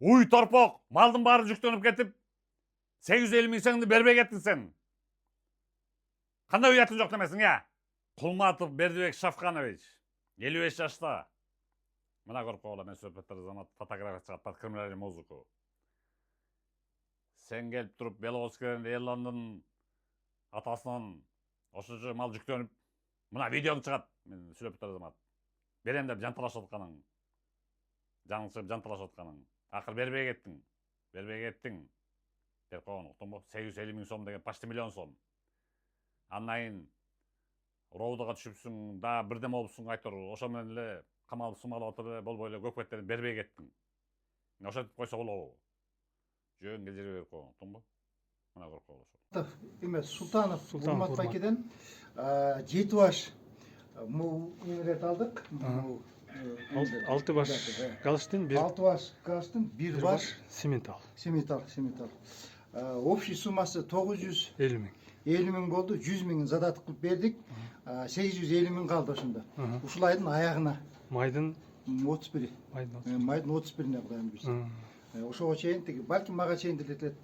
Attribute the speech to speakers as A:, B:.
A: Уй торпоқ, малдың бары жүктөнүп кетип, 850 миң сеңди бербей кеттің сен. Қандай уятың жоқ демесің, я? Кулматов Бердибек Шавканович, 55 жашта. Мына көріп қоғыла, мен сөйпеттер замат, фотография шығат, под криминаль музыку. Сен келіп тұрып, Беловодскіден Ерландың атасынан ошынчы мал жүктөнүп, мына видеоң шығат, мен сөйпеттер замат. Берем деп жанталаш отқаның. Жаңың шығып жанталаш отқаның. Ақыр бербей кеттің. Деп қоған, ұқтың бұл, 850 миң сом деген, почти миллион сом. Аннайын, роудыға түшіпсің, да бірдем олыпсың айтыр, ошо менеле камалып сумалып отыр, бол бойлы көкпеттерін бербей кеттің. Ошо айтып қойса болобу. Жөн кезере беріп қоған, ұқтың бұл? Мына көріп қоған.
B: Емес, Султанов Урмат Байкеден 7 баш мулет алдық.
C: 6 баш галштин,
B: 6 баш галштин, 1 баш
C: сементал.
B: Общий суммасы 950 миң. 50 миң болды, 100 миңін задатық қылып бердік, 850 миң қалды ошында. Ушул айдын аяғына.
C: Майдын
B: 31. Майдын 31-не құдайым берсін. Ошоға чейин, балким мага чейин делетилет.